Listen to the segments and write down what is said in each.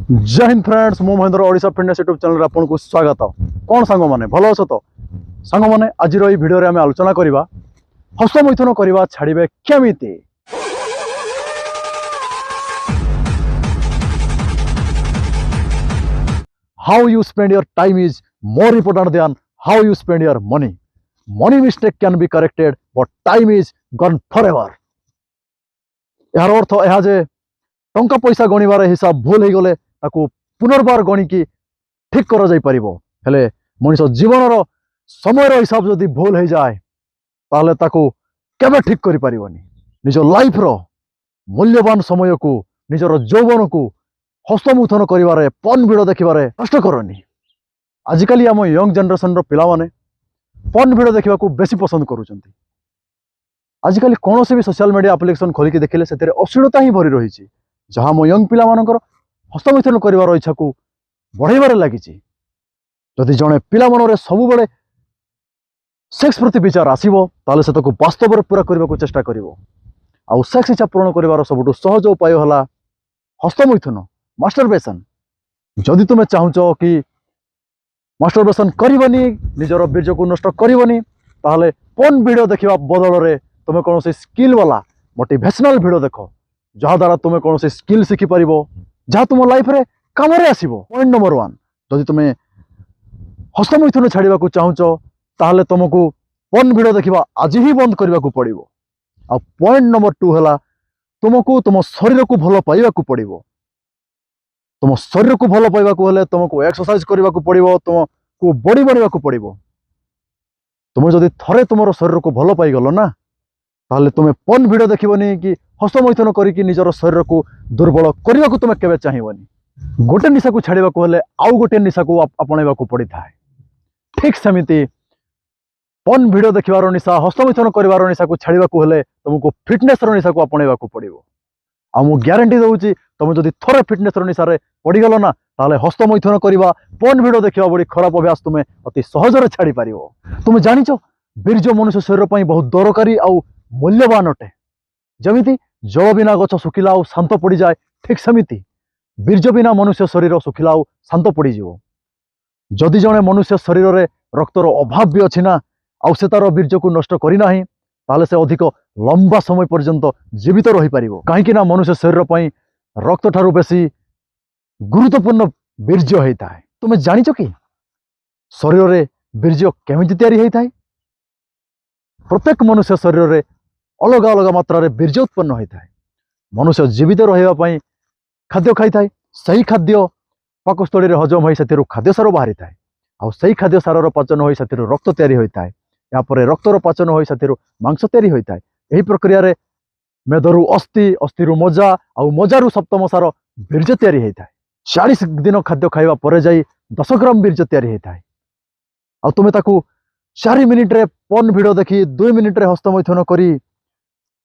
जय हिंद फ्रेंड्स मु Mahendra Odisha fitness YouTube channel रे आपन को स्वागत। कौन सांग माने भलो अछ तो सांग माने आज रो वीडियो रे हम आलोचना करिबा हस्तमैथुन करिबा छाड़िबे केमिति। How you spend your time is more important than how you spend your money. Money mistake can be corrected but time is gone forever. यार अर्थ यह जे टंका पैसा गणिबार हिसाब भूल हो गले ताकू पुनर्बार गणिकी ठीक करा जाई परिबो। हेले मनुष्य जीवन रो समय रो हिसाब जदि भूल हो जाए ताले ताकू केबे ठीक करि परिबोनी। निज लाइफ रो मूल्यवान समय को निजर यौवन को हस्तमैथुन करिबारे पन भिडियो देखिबारे नष्ट करनी। आजिकली आम यंग जनरेशन रो पिला माने पन भिडियो देखिबा को बेसी पसंद करूचंती। आजिकली कौन से भी सोशल मीडिया एप्लिकेशन खोलिक देखिले से अश्लीलता ही भरी रही जहाँ मो यंग पिला मानकर हस्तमैथुन कर इच्छा को बढ़ाइबार लगी। जदि जड़े पिला मनरे सब बेले सेक्स प्रति विचार आसो ताले से वास्तव पूरा करने को चेष्टा करिवो। आउ सेक्स इच्छा पूरण कर सबुठ सहज उपाय है हस्तमैथुन मास्टरबेशन। जदि तुम चाहूच कि मास्टरबेशन करनी निजर बीर्ज को नष्ट करनी ताले पन वीडियो देखा बदल में तुम कौन स्किल वाला मोटिवेशनल वीडियो देख जहाँ द्वारा तुम कौन स्किल शिखिपर जहाँ तुम लाइफ रे काम आसो। पॉइंट नंबर 1 जदि तुम हस्तमैथुन छाड़ा चाहूच ताहले तुमको पन वीडियो देखा आज ही बंद करने को पड़ो। आ पॉइंट नंबर 2 है तुमको तुम शरीर को भल पाइबा पड़ो। तुम शरीर को भल पाइबा हेले तुमको एक्सरसाइज करने को पड़ो, तुमको बॉडी बनवा पड़ो। तुम जदि थरे तुम शरीर को भल पाईगल ना ताहले तुम पन वीडियो देखबनी कि हस्तमैथुन करके निजर शरीर को दुर्बल करने को तुम केबे चाहिबनी। गोटे निशा को छाड़ा हेले आउ गोटे निशा को आपणा पड़ी था। ठीक सेमिति पन वीडियो देखिबार निशा हस्तमैथुन करिवार निशा को छाड़ा हेले तुमको फिटनेस निशा को आपणा पड़ो। आ मु ग्यारंटी दूची तुम जदि थोड़े फिटनेस निशा रे पड़ीगल ना ताहले हस्तमैथुन करवा पन वीडियो देखा बड़ी खराब अभ्यास तुम अति सहजरे छाड़ी पारिबो। तुम जानिच बीर्ज मनुष्य शरीर पर बहुत दरकारी आउ मूल्यवान अटे। जमिति जल बिना गछ सुखिला आउ शांत पड़ जाए ठीक सेमिति बीर्ज बिना मनुष्य शरीर सुखिला आउ शांत पड़ जाओ। जदि जड़े मनुष्य शरीर में रक्तर अभाव भी अच्छी ना आउ से तार बीर्ज को नष्ट करना ताले से अधिक लंबा समय पर्यंत जीवित रही पारिबो। कहीं ना मनुष्य शरीर पर रक्त ठारू बेसी गुरुत्वपूर्ण बीर्ज होता है। तुम जानिच कि शरीर में बीर्ज केमिति तैयारी होता है? प्रत्येक मनुष्य शरीर में अलग अलग मात्रा रे बीर्ज उत्पन्न होता है। मनुष्य जीवित रही खाद्य खाई थाए, सही खाद्य पाकस्थली रे हजम होई से खाद्य सार बाहरी थाए। आ सही खाद्य सार पाचन होई से रक्त तैयारी होता है। या पर रक्तर पाचन होई से मांस तैयारी होता है। यही प्रक्रिया रे मेदरू अस्थि, अस्थिरु मज्जा आउ मज्जारू सप्तम सार बीर्ज तैयारी होता है। 40 दिन खाद्य खाइबा परे जाई 10 ग्राम बीर्ज तैयारी होता है। आ तुमे ताकू 4 मिनिट रे पन वीडियो देखी 2 मिनिट रे हस्तमैथुन करी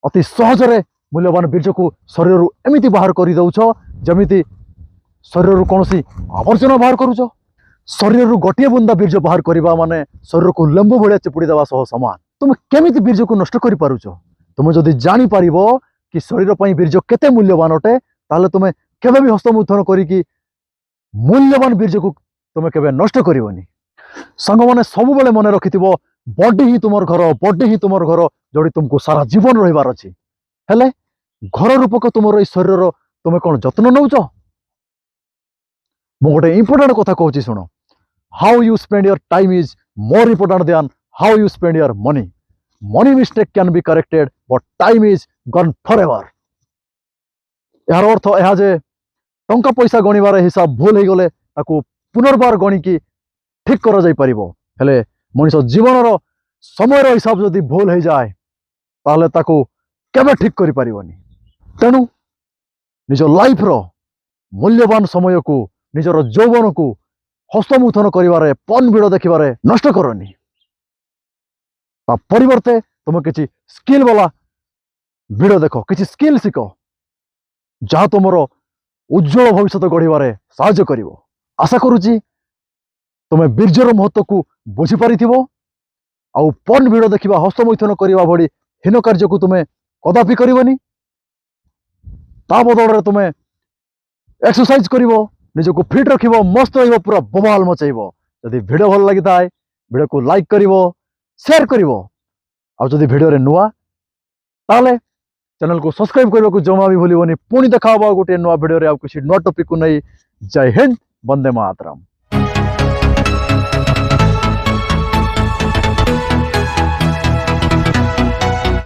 अति सहजरे मूल्यवान बीर्ज को शरीर एमती बाहर कर दौछ जमिति शरीर कौन आवर्जना बाहर करुच। शरीर गोटे बुंदा बीर्ज बाहर करवा माने शरीर को लेंबू भाया चिपुड़ी देवा सह समान। तुम केमिति बीर्ज को नष्ट कर पारुच? तुम जदि जानी पारिबो कि शरीर पर बीर्ज केते मूल्यवान अटे ताले तुम केबे भी हस्तमैथुन करिकी मूल्यवान बीर्ज को तुम केबे नष्ट करिवनी। संग माने सब बेले मन रखिथिबो बॉडी ही तुमर घर, बॉडी ही तुमर घर जोड़ी तुमको सारा जीवन रहिबार अछि। हेले घर रूपक तुमर शरीर तुम कौन जत्न नौच? मु गोटे इंपोर्टेंट कथा कहूँ शुण। How you spend your time is more important than how you spend your money. Money mistake can be corrected but time is gone forever. यार अर्थ यह जे टंका पैसा गणिबार हिसाब भूल हो गले ताकू पुनर्बार गणिकी ठीक करा जाई परिबो। हेले मनुष्य जीवन रो समय रो हिसाब जदि भूल हो जाए ताले ताकू केबे ठीक करि परिबोनी। तेणु निज लाइफ रो मूल्यवान समय को निजर यौवन को हस्तमैथुन करिबारे पन वीडियो देखिबारे नष्ट करनी। ता परिवर्ते तुम किसी स्किल वाला वीडियो देख, किसी स्किल शिख जहाँ तुमर उज्जवल भविष्य गढ़िबारे साहाय्य करिवो। आशा करुची तुम बीर्जर महत्व को बुझी पारिथिबो। आउ पन वीडियो देखिबा हस्तमैथुन करिबा भली हीन कार्य को तुम कदापि करिवनी। ता बदल रे तुम एक्सरसाइज करिवो, निजको फिट रखिबो मस्त रहिबो पूरा बवाल मचैबो जदि भिडियो भल लागि थाए भिडियो को लाइक करिवो शेयर करिवो आ जदि भिडियो रे नुआ ताले चैनल को सब्सक्राइब करबा को जमा भी भूलिबोनी पुणी देखा गोटे नुआ भिडियो रे आ किछि नुआ टॉपिक को नहीं। जय हिंद, वंदे मातरम।